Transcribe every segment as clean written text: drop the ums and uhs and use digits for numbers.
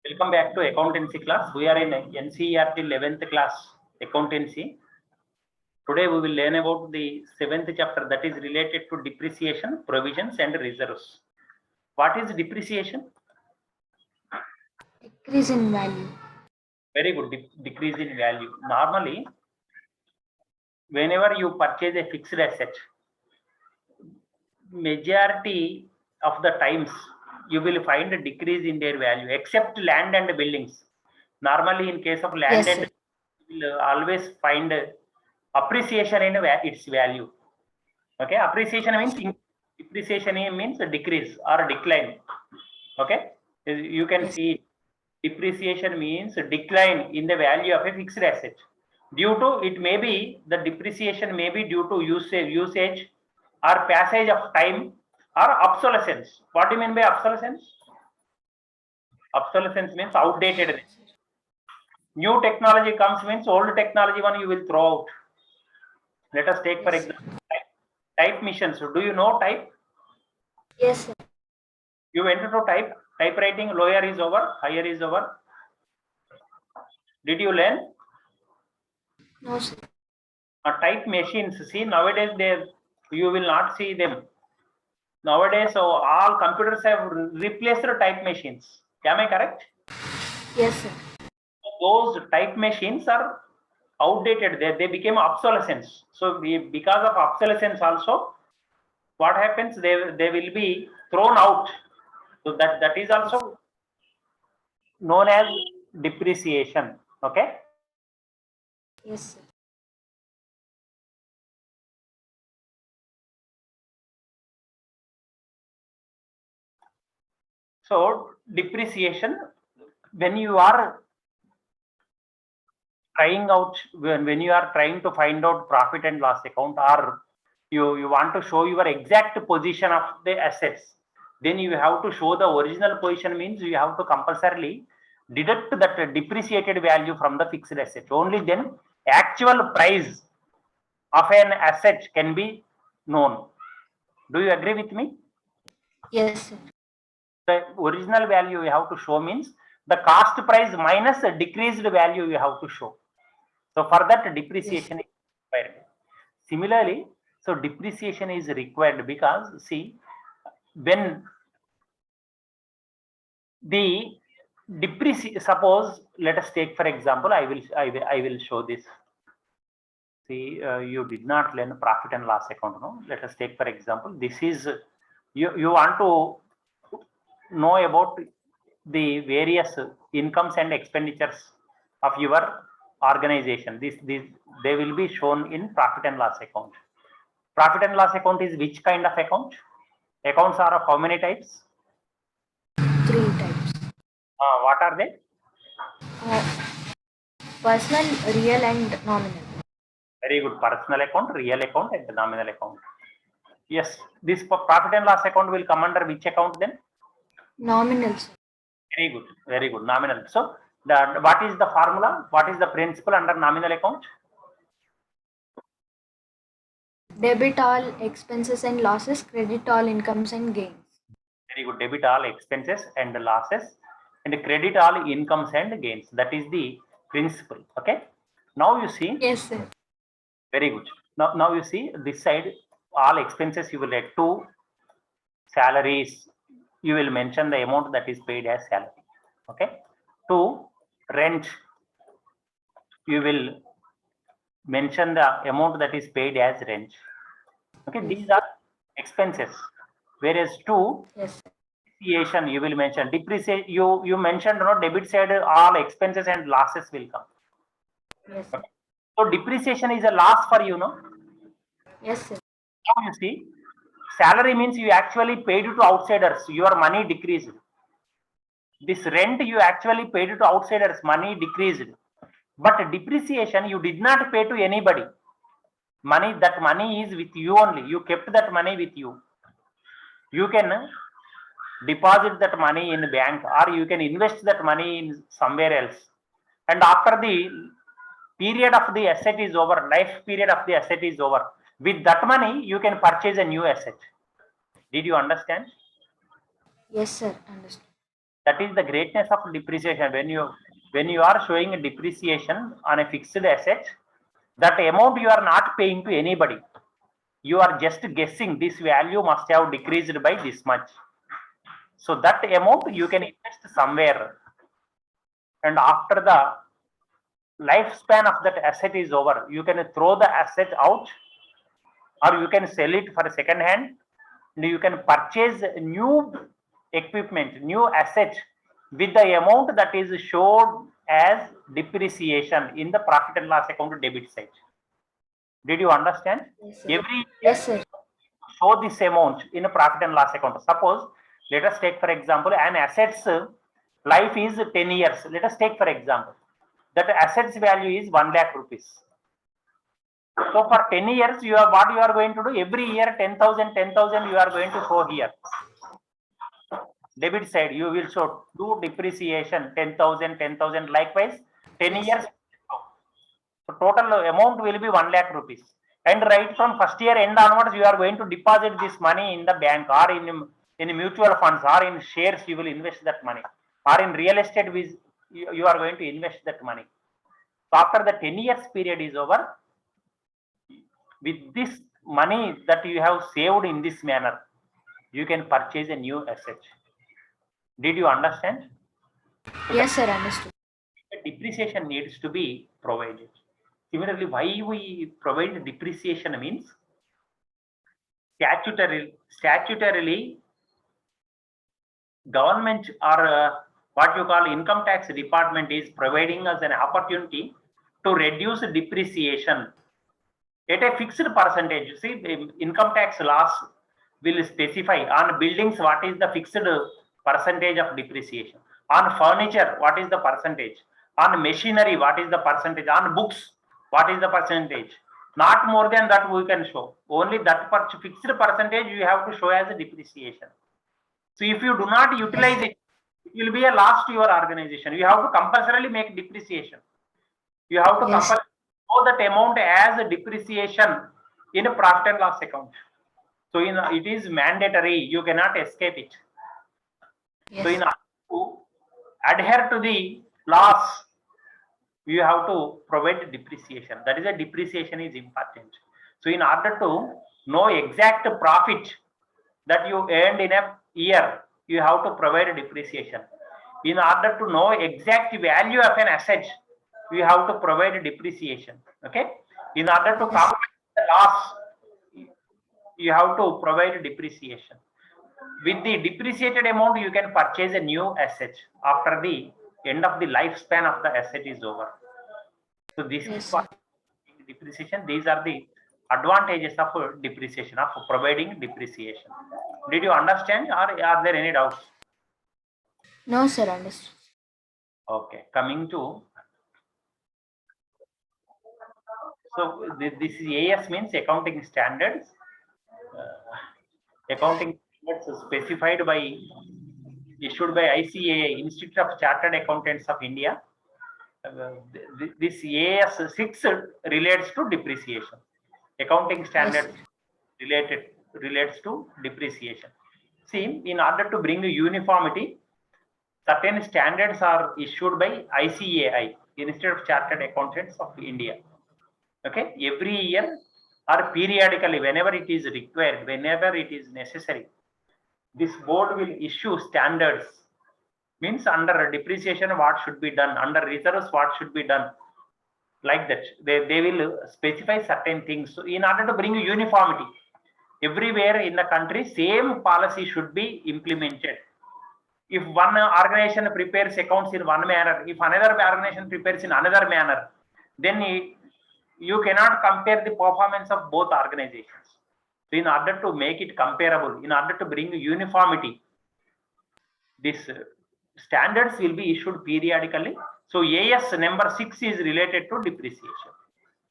Welcome back to accountancy class. We are in NCERT 11th class accountancy. Today we will learn about the 7th chapter, that is related to depreciation, provisions and reserves. What is depreciation? Decrease in value. Very good. Decrease in value. Normally, whenever you purchase a fixed asset, majority of the times you will find a decrease in their value, except land and buildings. Normally, in case of land Yes, and sir. you will always find appreciation in its value. Okay, appreciation means depreciation means a decrease or a decline. Okay, you can Yes. see depreciation means a decline in the value of a fixed asset. Due to it may be the depreciation may be due to usage or passage of time or obsolescence. What do you mean by obsolescence? Obsolescence means outdated. New technology comes means old technology one you will throw out. Let us take for Yes, sir. example type missions. Do you know type? Yes, sir. You went to typewriting, lower is over, higher is over. Did you learn? No, sir. Type machines, see nowadays you will not see them. Nowadays, so all computers have replaced the type machines. Am I correct? Yes, sir. Those type machines are outdated. They became obsolescence. So because of obsolescence also, what happens? They will be thrown out. So that is also known as depreciation. Okay. Yes, sir. So depreciation, when you are trying out, when you are trying to find out profit and loss account, or you want to show your exact position of the assets, then you have to show the original position, means you have to compulsorily deduct that depreciated value from the fixed asset. Only then actual price of an asset can be known. Do you agree with me? Yes, sir. The original value you have to show means the cost price minus the decreased value you have to show. So for that depreciation is required. Similarly, so depreciation is required because see, when the depreciation, suppose let us take for example, I will show this. See, you did not learn profit and loss account, no? Let us take for example, this is you want to know about the various incomes and expenditures of your organization. This they will be shown in profit and loss account. Profit and loss account is which kind of account? Accounts are of how many types? 3 types. What are they? Personal, real, and nominal. Very good. Personal account, real account, and nominal account. Yes, this profit and loss account will come under which account then? Nominal, sir. Very good. Very good. Nominal. So, what is the formula? What is the principle under nominal account? Debit all expenses and losses, credit all incomes and gains. Very good. Debit all expenses and losses, and credit all incomes and gains. That is the principle. Okay. Now you see. Yes, sir. Very good. Now you see this side, all expenses you will add to salaries. You will mention the amount that is paid as salary. Okay. To rent, you will mention the amount that is paid as rent. Okay. These are expenses. Whereas to Yes, sir. depreciation, you will mention depreciation. You mentioned no debit side, all expenses and losses will come. Yes, sir. So depreciation is a loss for you, no? Yes, sir. Now you see, salary means you actually paid to outsiders, your money decreased. This rent you actually paid to outsiders, money decreased. But depreciation you did not pay to anybody. That money is with you only. You kept that money with you. You can deposit that money in bank, or you can invest that money in somewhere else. And after the period of the asset is over, life period of the asset is over, with that money you can purchase a new asset. Did you understand? Yes, sir. Understood. That is the greatness of depreciation. When you are showing a depreciation on a fixed asset, that amount you are not paying to anybody. You are just guessing this value must have decreased by this much. So that amount you can invest somewhere, and after the lifespan of that asset is over, you can throw the asset out, or you can sell it for second hand, and you can purchase new equipment, new asset with the amount that is showed as depreciation in the profit and loss account debit side. Did you understand? Yes, sir. Every year Yes, sir. show this amount in a profit and loss account. Suppose, let us take for example, an asset's life is 10 years. Let us take for example, that asset's value is 1 lakh rupees. So for 10 years, you are what you are going to do? Every year 10,000, 10,000 you are going to show here. Debit side, you will show do depreciation 10,000, 10,000. Likewise, 10 Yes, years. So total amount will be 1 lakh rupees. And right from first year end onwards, you are going to deposit this money in the bank, or in mutual funds, or in shares. You will invest that money, or in real estate. You are going to invest that money. So after the 10 years period is over, with this money that you have saved in this manner, you can purchase a new asset. Did you understand? So yes, sir. Understood. the depreciation needs to be provided. Similarly, why we provide depreciation means statutorily government, or what you call income tax department, is providing us an opportunity to reduce depreciation at a fixed percentage. You see, the income tax laws will specify on buildings what is the fixed percentage of depreciation, on furniture what is the percentage, on machinery what is the percentage, on books what is the percentage. Not more than that we can show. Only that fixed percentage you have to show as a depreciation. So if you do not utilize it, it will be a loss to your organization. You have to compulsorily make depreciation. You have to Yes. compulsorily show that amount as a depreciation in a profit and loss account. So it is mandatory. You cannot escape it. Yes. So in order to adhere to the laws, you have to provide depreciation. That is, a depreciation is important. So in order to know exact profit that you earned in a year, you have to provide a depreciation. In order to know exact value of an asset, you have to provide a depreciation. Okay. In order to Yes. compensate the loss, you have to provide a depreciation. With the depreciated amount, you can purchase a new asset after the end of the lifespan of the asset is over. So this Yes, is sir. what depreciation. These are the advantages of depreciation, of providing depreciation. Did you understand, or are there any doubts? No, sir. Understood. Okay, coming to, so this is AS means accounting standards. Accounting standards specified by, issued by ICAI, Institute of Chartered Accountants of India. This AS 6 relates to depreciation. Accounting standards relates to depreciation. See, in order to bring uniformity, certain standards are issued by ICAI, Institute of Chartered Accountants of India. Okay, every year or periodically, whenever it is required, whenever it is necessary, this board will issue standards. Means under depreciation what should be done, under reserves what should be done, like that. They will specify certain things. So in order to bring uniformity, everywhere in the country, same policy should be implemented. If one organization prepares accounts in one manner, if another organization prepares in another manner, then you cannot compare the performance of both organizations. So in order to make it comparable, in order to bring uniformity, this standards will be issued periodically. So AS number 6 is related to depreciation.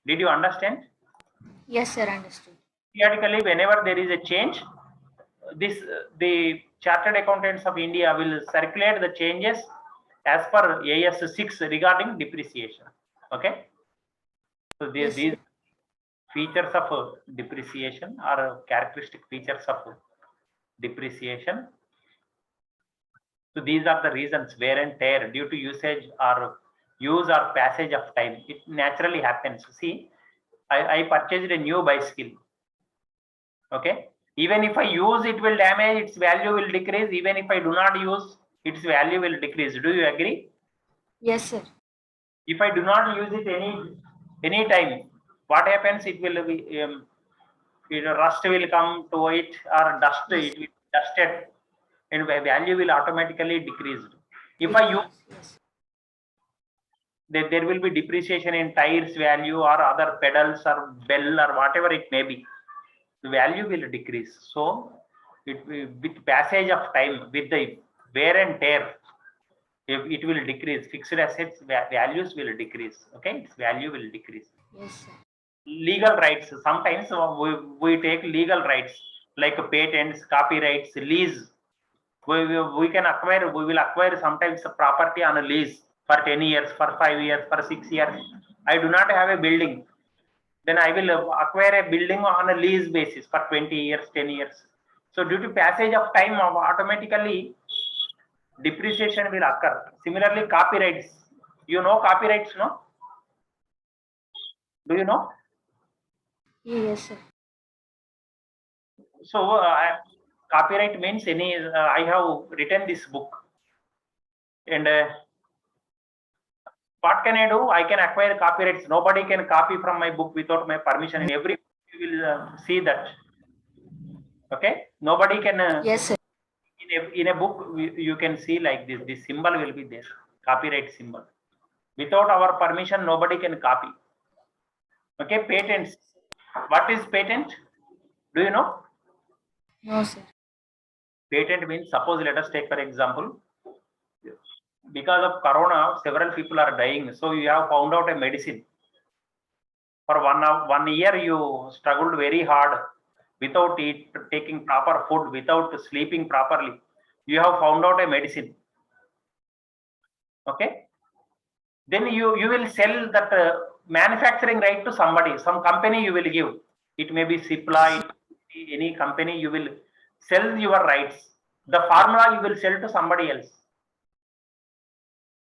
Did you understand? Yes, sir. Understood. Periodically, whenever there is a change, the Chartered Accountants of India will circulate the changes as per AS 6 regarding depreciation. Okay. So Yes, these sir. features of depreciation are characteristic features of depreciation. So these are the reasons, wear and tear due to usage or use or passage of time. It naturally happens. See, I purchased a new bicycle. Okay. Even if I use, it will damage, its value will decrease. Even if I do not use, its value will decrease. Do you agree? Yes, sir. If I do not use it any time, what happens? It will be rust will come to it, or dust. Yes. It will be dusted, and value will automatically decrease. If I use, Yes. there will be depreciation in tires value or other pedals or bell or whatever it may be. The value will decrease. So, with passage of time, with the wear and tear, it will decrease. Fixed assets values will decrease. Okay, its value will decrease. Yes, sir. Legal rights. Sometimes we take legal rights like patents, copyrights, lease. We can acquire. We will acquire sometimes a property on a lease for 10 years, for 5 years, for 6 years. I do not have a building. Then I will acquire a building on a lease basis for 20 years, 10 years. So due to passage of time, automatically depreciation will occur. Similarly, copyrights. You know copyrights, no? Do you know? Yes, sir. So copyright means any. I have written this book, and what can I do? I can acquire copyrights. Nobody can copy from my book without my permission. And every you will see that. Okay, nobody can. Yes, sir. In a book, you can see like this. This symbol will be there, copyright symbol. Without our permission, nobody can copy. Okay, patents. What is patent? Do you know? No, sir. Patent means, suppose let us take for example, because of corona, several people are dying. So you have found out a medicine. For 1 year, you struggled very hard without taking proper food, without sleeping properly. You have found out a medicine. Okay. Then you will sell that manufacturing right to somebody, some company you will give. It may be Cipla, it may be any company, you will sell your rights. The formula you will sell to somebody else.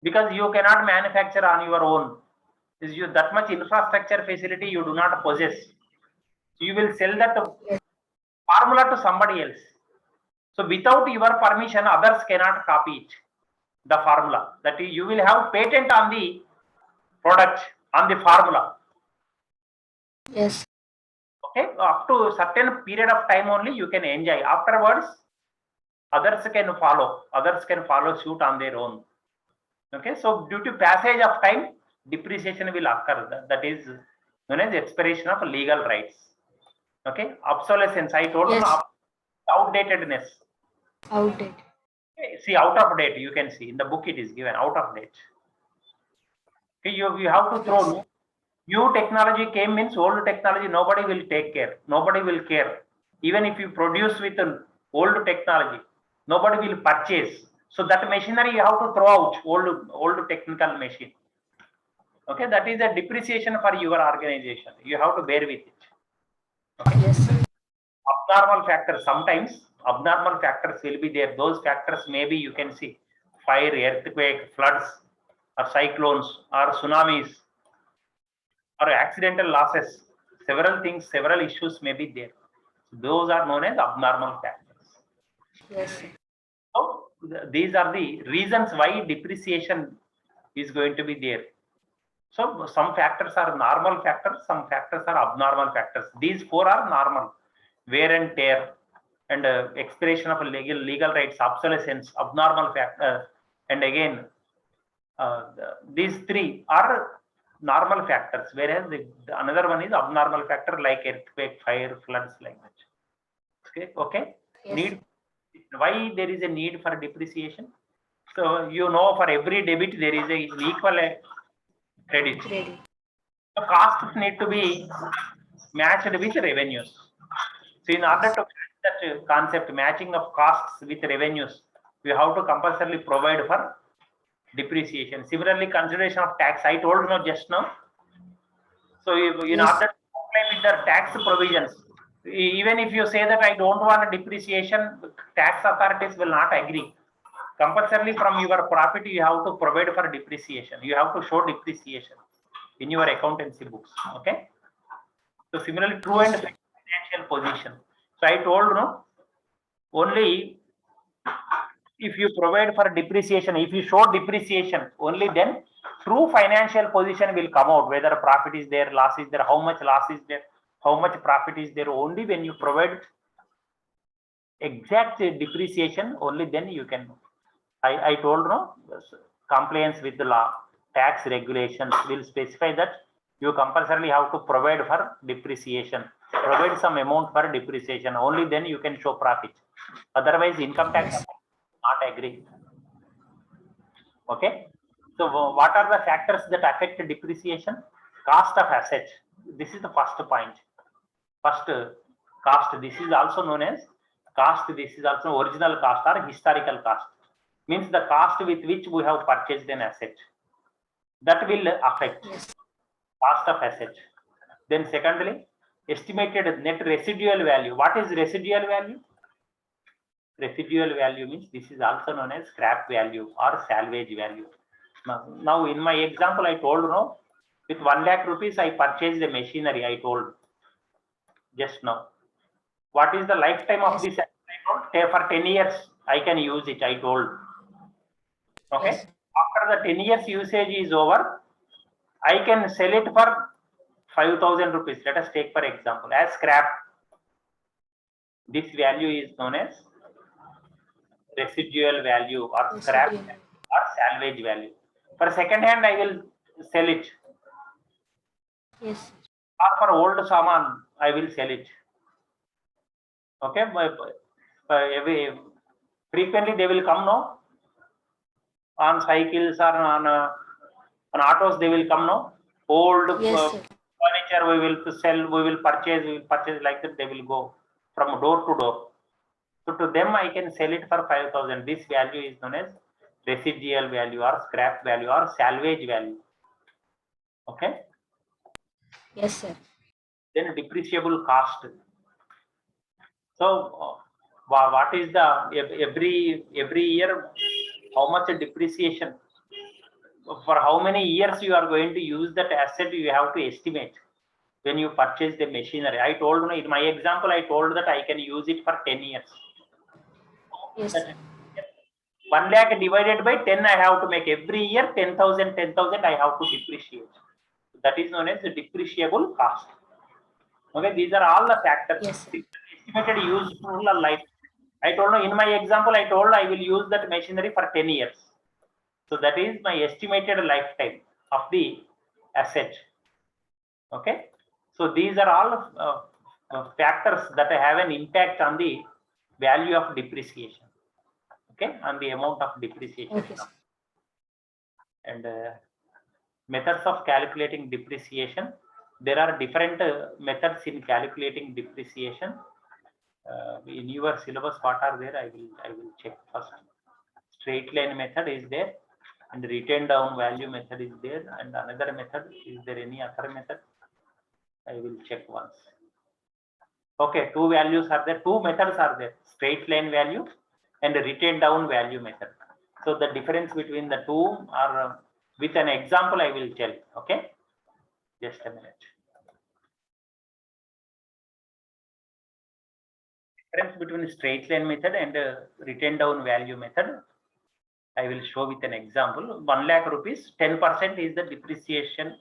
Because you cannot manufacture on your own. Is you that much infrastructure facility you do not possess. You will sell that formula to somebody else. So without your permission, others cannot copy it. The formula that you will have patent on the product, on the formula. Yes. Okay, up to a certain period of time only you can enjoy. Afterwards, others can follow. Others can follow suit on their own. Okay, so due to passage of time, depreciation will occur. That is known as expiration of legal rights. Okay, obsolescence. I told you, outdatedness. Outdated. Okay, see, out of date. You can see in the book it is given out of date. Okay, you have to throw new technology came means old technology. Nobody will take care. Nobody will care. Even if you produce with an old technology, nobody will purchase. So that machinery you have to throw out, old technical machine. Okay, that is a depreciation for your organization. You have to bear with it. Okay. Yes, sir. Abnormal factors. Sometimes abnormal factors will be there. Those factors maybe you can see fire, earthquake, floods, or cyclones, or tsunamis, or accidental losses. Several things, several issues may be there. Those are known as abnormal factors. Yes, sir. So these are the reasons why depreciation is going to be there. So some factors are normal factors, some factors are abnormal factors. These four are normal: wear and tear, and expiration of legal rights, obsolescence, abnormal factor, and again these three are normal factors. Whereas the another one is abnormal factor like earthquake, fire, floods, like that. Okay, okay. Yes. Need. Why there is a need for depreciation? So you know, for every debit there is an equal credit. Credit. The costs need to be matched with revenues. So in order to match that concept, matching of costs with revenues, we have to compulsorily provide for depreciation. Similarly, consideration of tax. I told you just now. So in Yes. order to comply with the tax provisions, even if you say that I don't want a depreciation, tax authorities will not agree. compulsorily from your profit you have to provide for depreciation. You have to show depreciation in your accountancy books. Okay. So similarly, true and fixed financial position. So I told no, only if you provide for depreciation, if you show depreciation, only then true financial position will come out, whether profit is there, loss is there, how much loss is there, how much profit is there. Only when you provide exact depreciation, only then you can. I told no, compliance with the law, tax regulations will specify that you compulsorily have to provide for depreciation, provide some amount for depreciation. Only then you can show profit. Otherwise, income tax not agree. Okay. So what are the factors that affect depreciation? Cost of asset. This is the first point. First, cost. This is also known as cost. This is also original cost or historical cost. Means the cost with which we have purchased an asset. That will affect cost of asset. Then secondly, estimated net residual value. What is residual value? Residual value means this is also known as scrap value or salvage value. Now in my example, I told no, with 1 lakh rupees I purchased the machinery. I told just now. What is the lifetime of this? I told for 10 years I can use it. I told. Okay. Yes. After the 10 years usage is over, I can sell it for 5,000 rupees. Let us take for example as scrap. This value is known as residual value or scrap or salvage value. For second hand, I will sell it. Yes. Or for old saman, I will sell it. Okay. Frequently they will come no, on cycles or on autos. They will come no, old furniture we will sell. We will purchase like that. They will go from door to door. So to them, I can sell it for 5,000. This value is known as residual value or scrap value or salvage value. Okay. Yes, sir. Then depreciable cost. So what is the every year how much depreciation? For how many years you are going to use that asset? You have to estimate when you purchase the machinery. I told in my example, I told that I can use it for 10 years. Yes. 1 lakh divided by 10, I have to make every year 10,000, 10,000 I have to depreciate. That is known as the depreciable cost. Okay, these are all the factors. Yes. Estimated useful life. I told in my example, I told I will use that machinery for 10 years. So that is my estimated lifetime of the asset. Okay. So these are all factors that have an impact on the value of depreciation. Okay, on the amount of depreciation. Okay. And methods of calculating depreciation. There are different methods in calculating depreciation. In your syllabus, what are there? I will check first. Straight line method is there, and written down value method is there, and another method. Is there any other method? I will check once. Okay, two values are there. Two methods are there: straight line value and written down value method. So the difference between the two are with an example I will tell. Okay, just a minute. Difference between straight line method and written down value method I will show with an example. 1 lakh rupees, 10% is the depreciation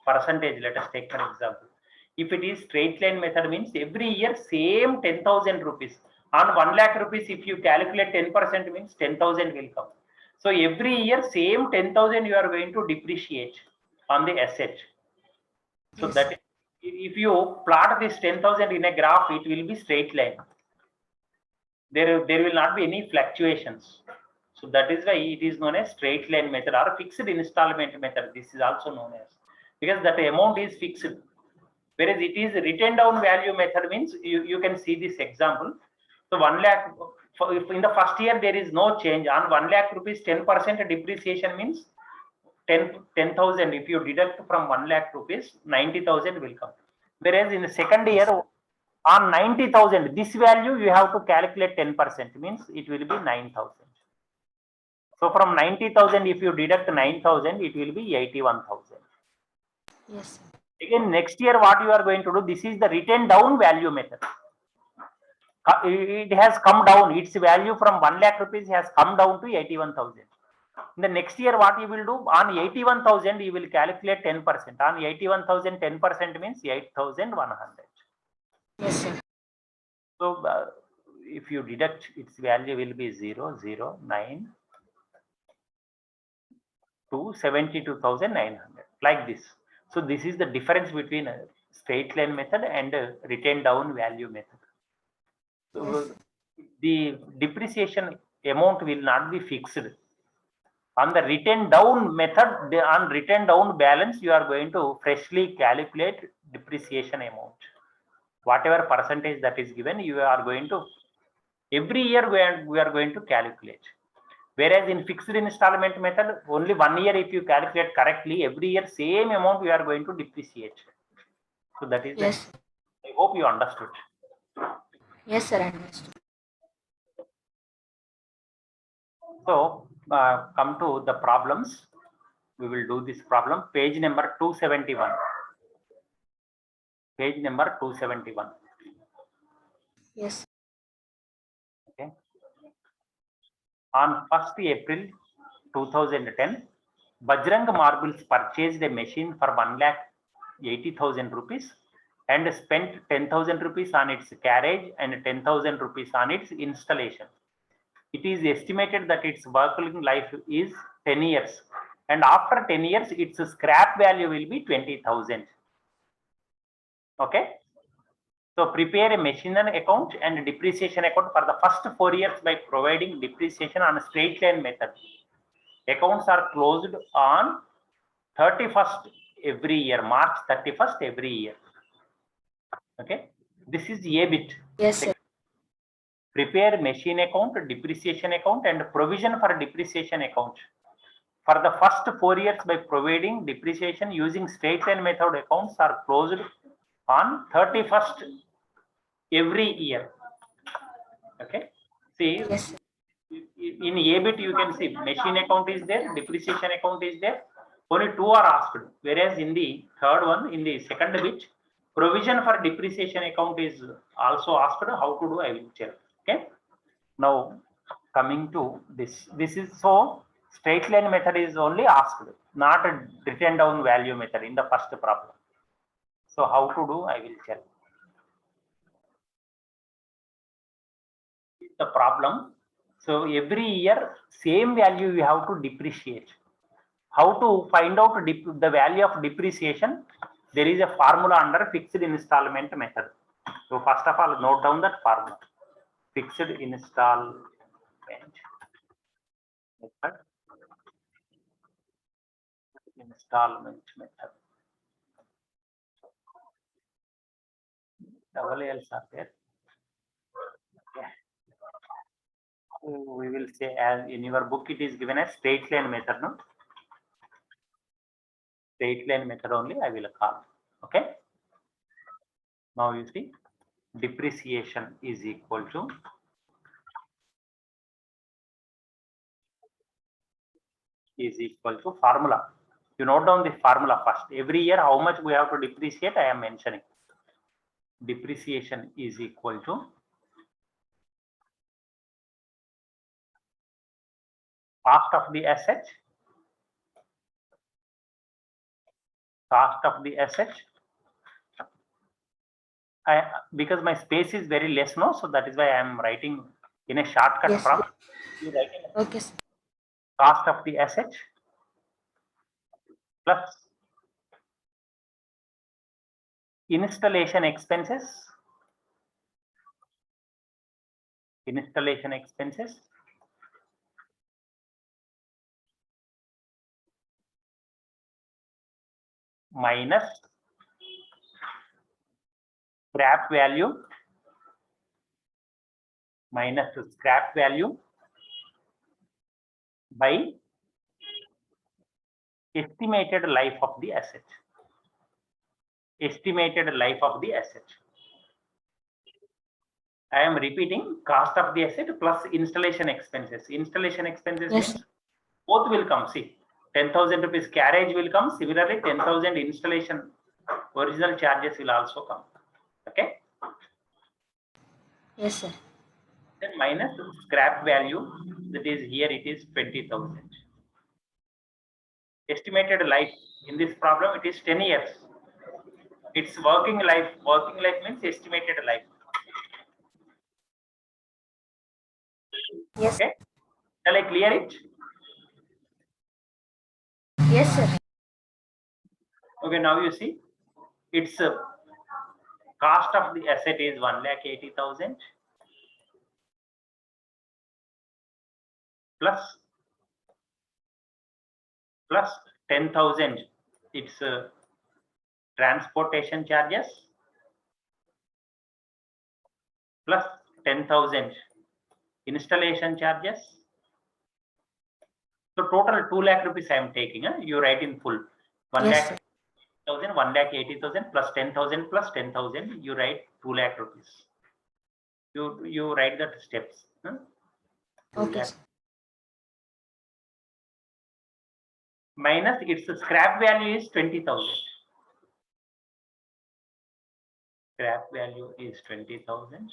percentage. Let us take for example. If it is straight line method, means every year same 10,000 rupees. On 1 lakh rupees, if you calculate 10%, means 10,000 will come. So every year same 10,000 you are going to depreciate on the asset. So that if you plot this 10,000 in a graph, it will be straight line. There will not be any fluctuations. So that is why it is known as straight line method or fixed installment method. This is also known as, because that amount is fixed. Whereas it is written down value method means you can see this example. So 1 lakh, if in the first year there is no change, on 1 lakh rupees 10% depreciation means 10,000. If you deduct from 1 lakh rupees, 90,000 will come. Whereas in the second year, on 90,000, this value you have to calculate 10%, means it will be 9,000. So from 90,000, if you deduct 9,000, it will be 81,000. Yes, sir. Again, next year, what you are going to do? This is the written down value method. It has come down. Its value from 1 lakh rupees has come down to 81,000. In the next year, what you will do? On 81,000, you will calculate 10%. On 81,000, 10% means 8,100. Yes, sir. So if you deduct, its value will be 0.009 to 72,900, like this. So this is the difference between a straight line method and a written down value method. So Yes. the depreciation amount will not be fixed. On the written down method, on written down balance, you are going to freshly calculate depreciation amount. Whatever percentage that is given, you are going to, every year we are going to calculate. Whereas in fixed installment method, only 1 year if you calculate correctly, every year same amount you are going to depreciate. So that is Yes. the, I hope you understood. Yes, sir. Understood. So come to the problems. We will do this problem. Page number 271. Page number 271. Yes. Okay. On 1st April 2010, Bajrang Marbles purchased a machine for 1,80,000 rupees and spent 10,000 rupees on its carriage and 10,000 rupees on its installation. It is estimated that its working life is 10 years, and after 10 years, its scrap value will be 20,000. Okay. So prepare a machinery account and depreciation account for the first 4 years by providing depreciation on a straight line method. Accounts are closed on 31st every year, March 31st every year. Okay. This is a bit. Yes, sir. Prepare machine account, depreciation account, and provision for depreciation account for the first 4 years by providing depreciation using straight line method. Accounts are closed on 31st every year. Okay. See, Yes, sir. in ABIT you can see machine account is there, depreciation account is there. Only two are asked. Whereas in the third one, in the second bit, provision for depreciation account is also asked. How to do? I will check. Okay. Now coming to this. This is so straight line method is only asked, not a written down value method in the first problem. So how to do? I will check. The problem. So every year, same value you have to depreciate. How to find out the value of depreciation? There is a formula under fixed installment method. So first of all, note down that formula. Fixed installment method. Installment method. Double L's are there. Yeah. So we will say, as in your book, it is given as straight line method, no? Straight line method only I will call. Okay. Now you see, depreciation is equal to formula. You note down the formula first. Every year, how much we have to depreciate, I am mentioning. Depreciation is equal to cost of the asset. Cost of the asset. Because my space is very less now, so that is why I am writing in a shortcut Yes, from. sir. You write in Okay, sir. cost of the asset plus installation expenses. Installation expenses minus scrap value by estimated life of the asset. Estimated life of the asset. I am repeating, cost of the asset plus installation expenses. Installation expenses Yes, means sir. Both will come. See, 10,000 rupees carriage will come. Similarly, 10,000 installation original charges will also come. Okay. Yes, sir. Then minus scrap value, that is here it is 20,000. Estimated life in this problem, it is 10 years. It's working life. Working life means estimated life. Yes. Okay. Shall I clear it? Yes, sir. Okay. Now you see, its cost of the asset is 1,80,000 plus 10,000. It's transportation charges plus 10,000 installation charges. So total 2 lakh rupees I am taking. You write in full. 1 Yes, lakh 1,000, 1,80,000 plus 10,000 plus 10,000. You write 2 lakh rupees. You write the steps. 2 Okay, lakh. sir. Minus its scrap value is 20,000. Scrap value is 20,000.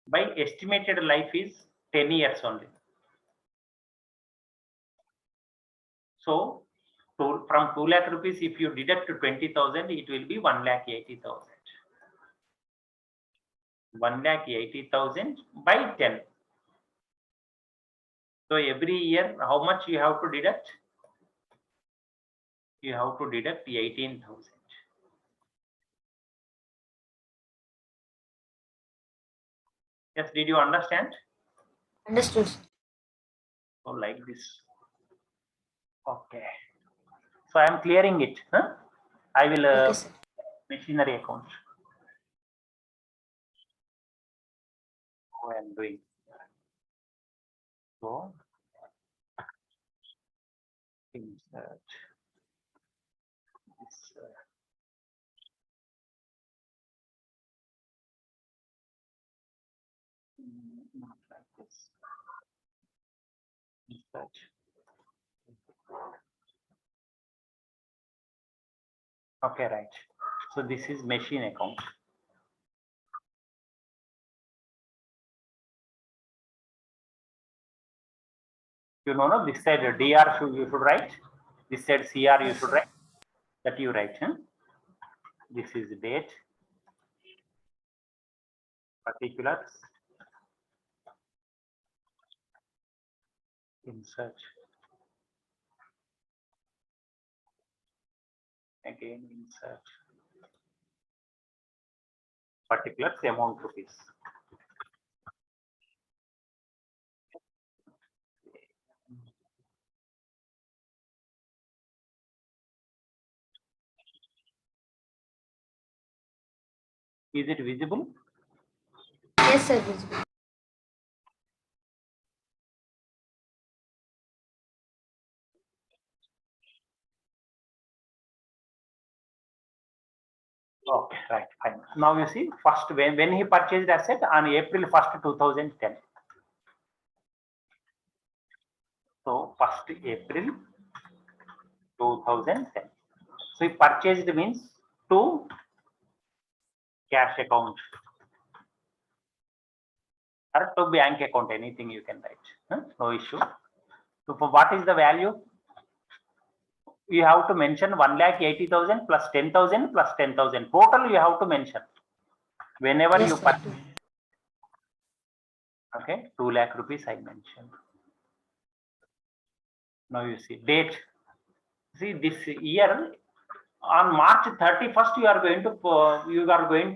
By estimated life is 10 years only. So from 2 lakh rupees, if you deduct 20,000, it will be 1,80,000. 1,80,000 by 10. So every year, how much you have to deduct? You have to deduct 18,000. Yes, did you understand? Understood. So like this. Okay. So I am clearing it. I will Okay, sir. machinery account. I am doing. So insert this. Not like this. Insert. Okay, right. So this is machine account. You know, no, this side dr you should write. This side cr you Yes, should sir. write. That you write. This is date. Particulars. Insert. Again insert. Particulars amount rupees. Is it visible? Yes, sir. Visible. Okay, right, fine. Now you see, first when he purchased asset on April 1st, 2010. So 1st April 2010. So he purchased means to cash account or to bank account, anything you can write. No issue. So for what is the value? You have to mention 1,80,000 plus 10,000 plus 10,000. Total you have to mention. Whenever Yes, you sir. purchase. Okay, 2 lakh rupees I mentioned. Now you see date. See this year on March 31st you are going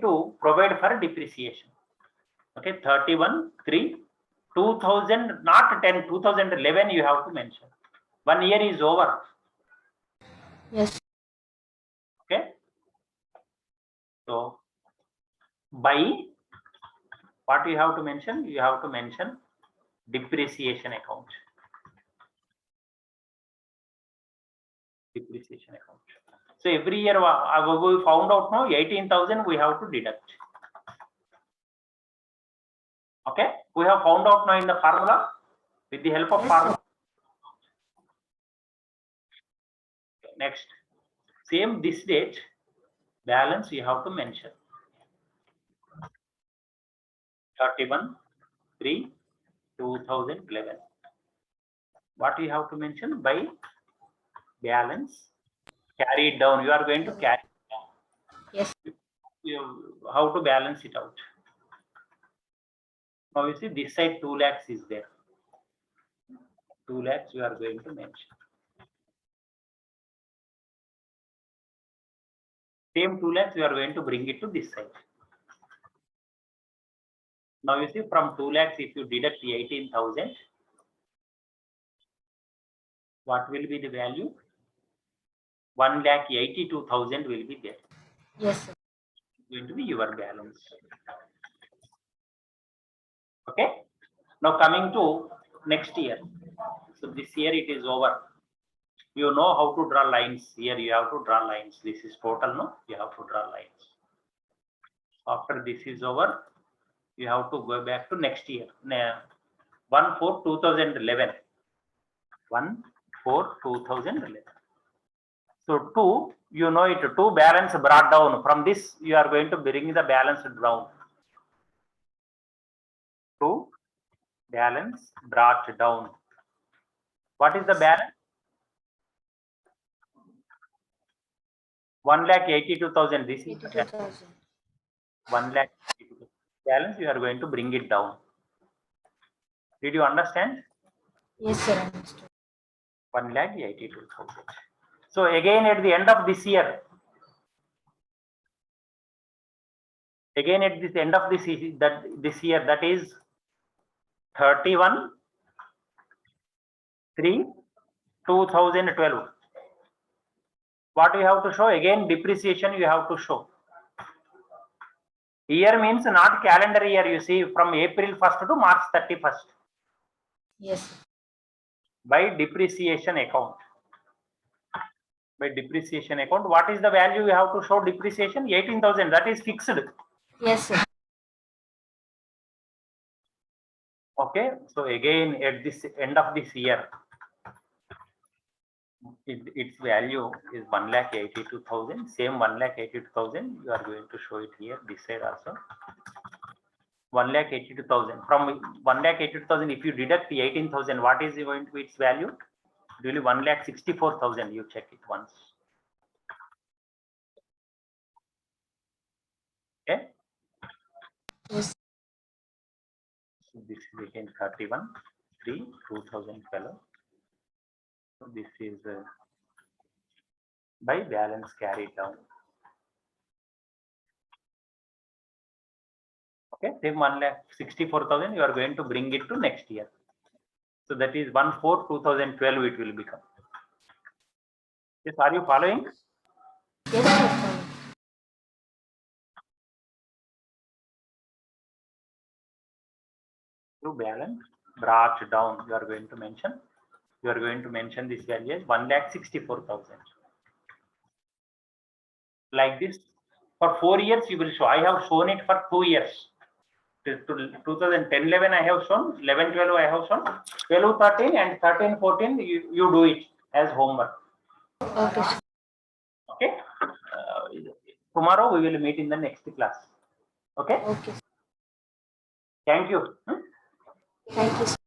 to provide for depreciation. Okay, 31/3/2000, not 10, 2011 you have to mention. 1 year is over. Yes. Okay. So by what you have to mention? You have to mention depreciation account. Depreciation account. So every year we found out now 18,000 we have to deduct. Okay, we have found out now in the formula with the help of Yes, formula. next. Same this date, balance you have to mention. 31/3/2011. What you have to mention? By balance carry it down. You are going to carry it down. Yes. How to balance it out? Now you see this side 2 lakhs is there. 2 lakhs you are going to mention. Same 2 lakhs you are going to bring it to this side. Now you see from 2 lakhs if you deduct 18,000, what will be the value? 1,82,000 will be there. Yes, sir. Going to be your balance. Okay. Now coming to next year. So this year it is over. You know how to draw lines. Here you have to draw lines. This is total, no? You have to draw lines. After this is over, you have to go back to next year. 1/4/2011. 1/4/2011. So 2, you know it, 2 balance brought down. From this, you are going to bring the balance down. 2 balance brought down. What is the balance? 1,82,000. This is the 82,000. 1,82,000 balance. You are going to bring it down. Did you understand? Yes, sir. Understood. 1,82,000. So again at the end of this year, again at this end of this year, that is 31/3/2012. What you have to show? Again depreciation you have to show. Year means not calendar year, you see, from April 1st to March 31st. Yes, sir. By depreciation account. By depreciation account, what is the value you have to show depreciation? 18,000. That is fixed. Yes, sir. Okay. So again at this end of this year, its value is 1,82,000. Same 1,82,000 you are going to show it here, this side also. 1,82,000. From 1,82,000, if you deduct the 18,000, what is going to be its value? Really 1,64,000. You check it once. Okay. Yes. So this is again 31/3/2012. So this is by balance carried down. Okay, same 1,64,000 you are going to bring it to next year. So that is 1/4/2012 it will become. Yes, are you following? Yes, sir. To balance brought down, you are going to mention. You are going to mention this value as 1,64,000. Like this, for 4 years you will show. I have shown it for 2 years. To 2010-11 I have shown, 11-12 I have shown, 12-13 and 13-14 you do it as homework. Okay, sir. Okay. Tomorrow we will meet in the next class. Okay. Okay. Thank you. Thank you, sir.